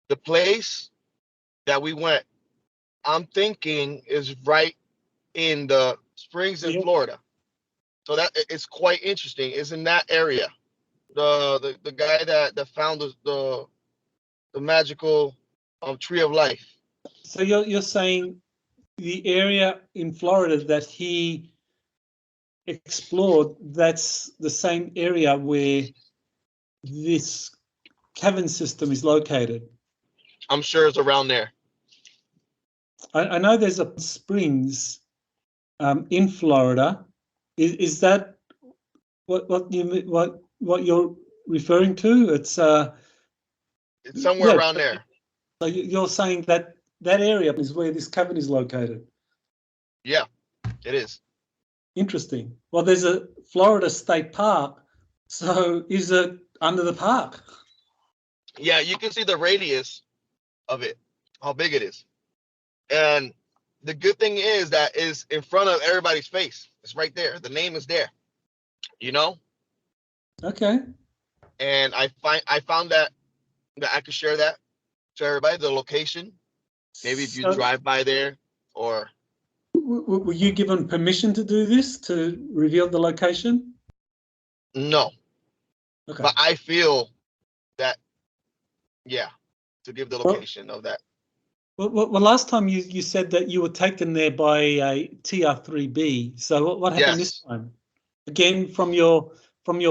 The place that we went, I'm thinking, is right in the Springs in Florida. So that is quite interesting. It's in that area. The guy that found the magical tree of life. So you're saying the area in Florida that he explored, that's the same area where this cavern system is located? I'm sure it's around there. I know there's a springs in Florida. Is that what you're referring to? It's somewhere around there. So you're saying that that area is where this cavern is located? Yeah, it is. Interesting. Well, there's a Florida State Park, so is it under the park? Yeah, you can see the radius of it, how big it is. And the good thing is that is in front of everybody's face. It's right there. The name is there. You know? Okay. And I found that I could share that to everybody, the location. Maybe if you drive by there, or were you given permission to do this, to reveal the location? No. Okay. But I feel that, yeah, to give the location of that. Well, last time you said that you were taken there by a TR-3B. So what happened this time? Again, from your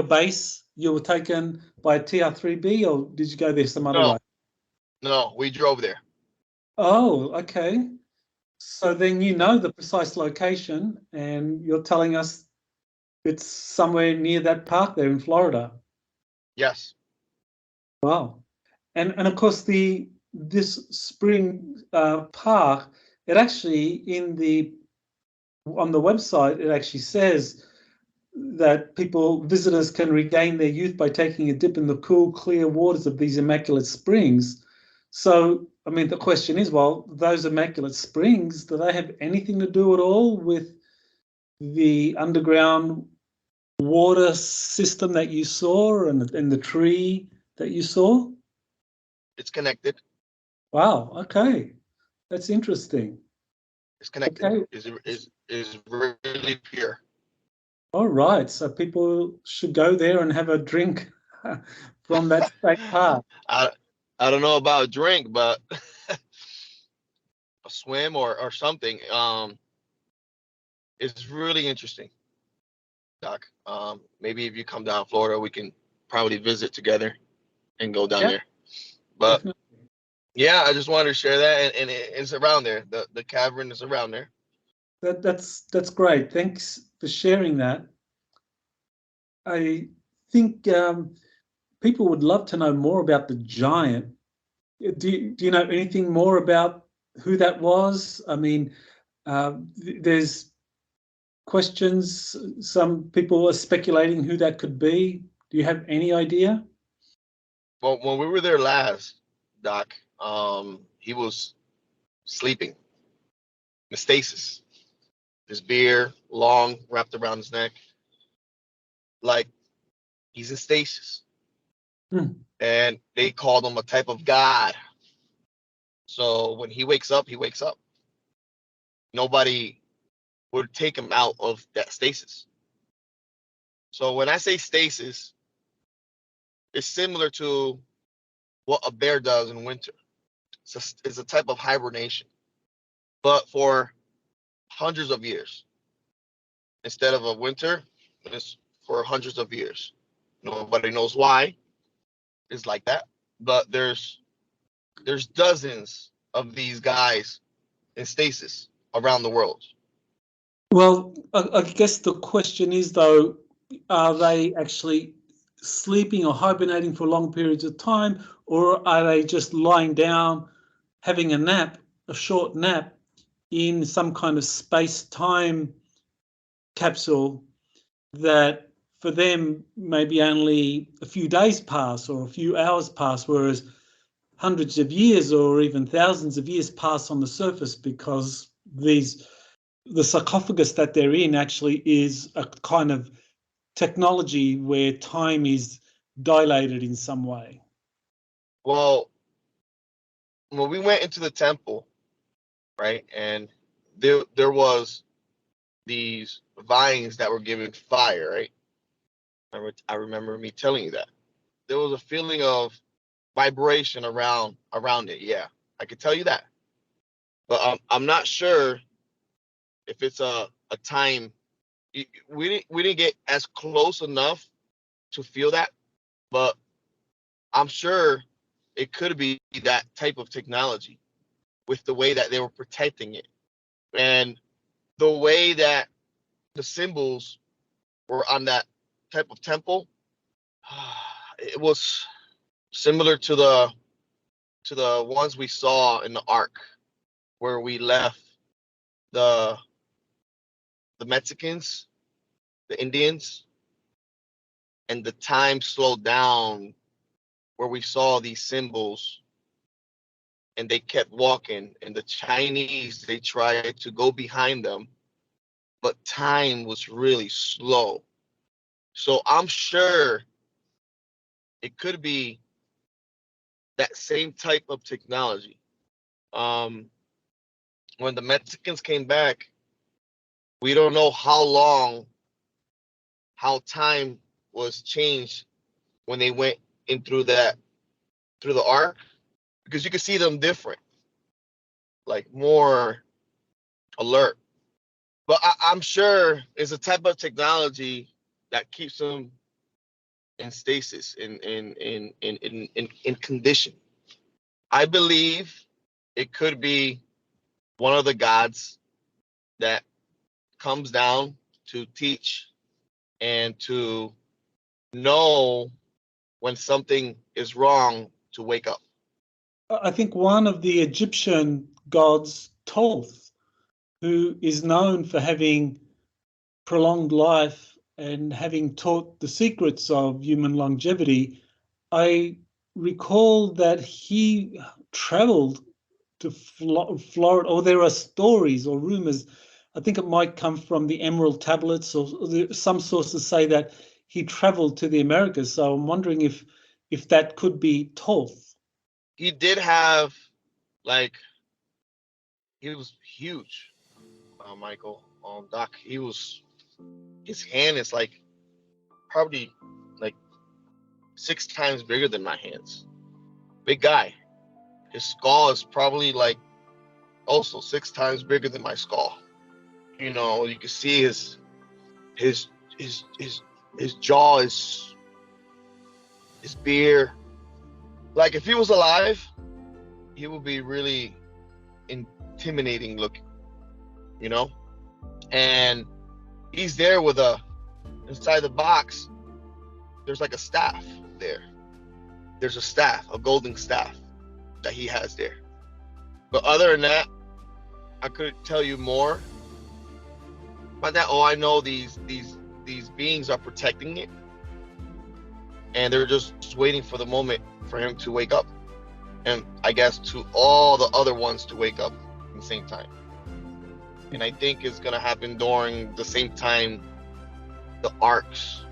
base, you were taken by a TR-3B, or did you go there some other way? No, we drove there. Oh, okay. So then you know the precise location, and you're telling us it's somewhere near that park there in Florida. Yes. Wow. And of course this spring park, it actually on the website it actually says that visitors can regain their youth by taking a dip in the cool, clear waters of these immaculate springs. So, I mean, the question is, well, those immaculate springs, do they have anything to do at all with the underground water system that you saw and the tree that you saw? It's connected. Wow. Okay, that's interesting. It's connected. Okay. Is really pure. All right. So people should go there and have a drink from that state park. I don't know about a drink, but a swim or something. It's really interesting, Doc. Maybe if you come down to Florida, we can probably visit together and go down there. But definitely. Yeah, I just wanted to share that, and it's around there. The cavern is around there. That's great. Thanks for sharing that. I think people would love to know more about the giant. Do you know anything more about who that was? I mean, there's questions. Some people are speculating who that could be. Do you have any idea? Well, when we were there last, Doc, he was sleeping in stasis. His beard long, wrapped around his neck, like he's in stasis. And they called him a type of god. So when he wakes up, he wakes up. Nobody would take him out of that stasis. So when I say stasis, it's similar to what a bear does in winter. It's a type of hibernation, but for hundreds of years. Instead of a winter, it's for hundreds of years. Nobody knows why it's like that, but there's dozens of these guys in stasis around the world. Well, I guess the question is, though, are they actually sleeping or hibernating for long periods of time, or are they just lying down, having a nap, a short nap, in some kind of space-time capsule that for them maybe only a few days pass or a few hours pass, whereas hundreds of years or even thousands of years pass on the surface, because the sarcophagus that they're in actually is a kind of technology where time is dilated in some way. Well, when we went into the temple, right, and there was these vines that were giving fire, right? I remember me telling you that. There was a feeling of vibration around it. Yeah, I could tell you that. But I'm not sure if it's a time. We didn't get as close enough to feel that, but I'm sure it could be that type of technology with the way that they were protecting it. And the way that the symbols were on that type of temple, it was similar to the ones we saw in the Ark, where we left the Mexicans, the Indians, and the time slowed down, where we saw these symbols and they kept walking, and the Chinese, they tried to go behind them, but time was really slow. So I'm sure it could be that same type of technology. When the Mexicans came back, we don't know how time was changed when they went in through the Ark, because you could see them different, like more alert. But I'm sure it's a type of technology that keeps them in stasis, in condition. I believe it could be one of the gods that comes down to teach and to know when something is wrong, to wake up. I think one of the Egyptian gods, Thoth, who is known for having prolonged life and having taught the secrets of human longevity, I recall that he traveled to Florida, or there are stories or rumors, I think it might come from the Emerald Tablets, or some sources say that he traveled to the Americas. So I'm wondering if that could be Thoth. He did have, like, he was huge, Michael, Doc. His hand is like probably like 6 times bigger than my hands. Big guy. His skull is probably like also 6 times bigger than my skull. You know, you can see his jaw, his beard. Like, if he was alive, he would be really intimidating looking, you know? And he's there with inside the box, there's like a staff there. There's a staff, a golden staff that he has there. But other than that, I couldn't tell you more. By that, I know these beings are protecting it, and they're just waiting for the moment for him to wake up, and I guess to all the other ones to wake up at the same time. And I think it's gonna happen during the same time the arcs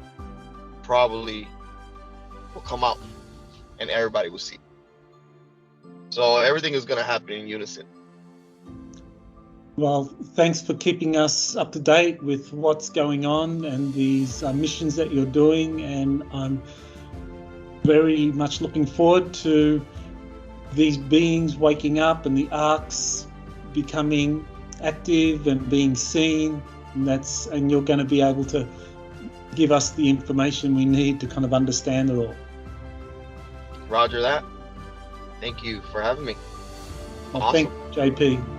probably will come out and everybody will see. So everything is gonna happen in unison. Well, thanks for keeping us up to date with what's going on and these missions that you're doing, and I'm very much looking forward to these beings waking up and the arcs becoming active and being seen, and you're going to be able to give us the information we need to kind of understand it all. Roger that. Thank you for having me. Well, awesome. Thank you, JP.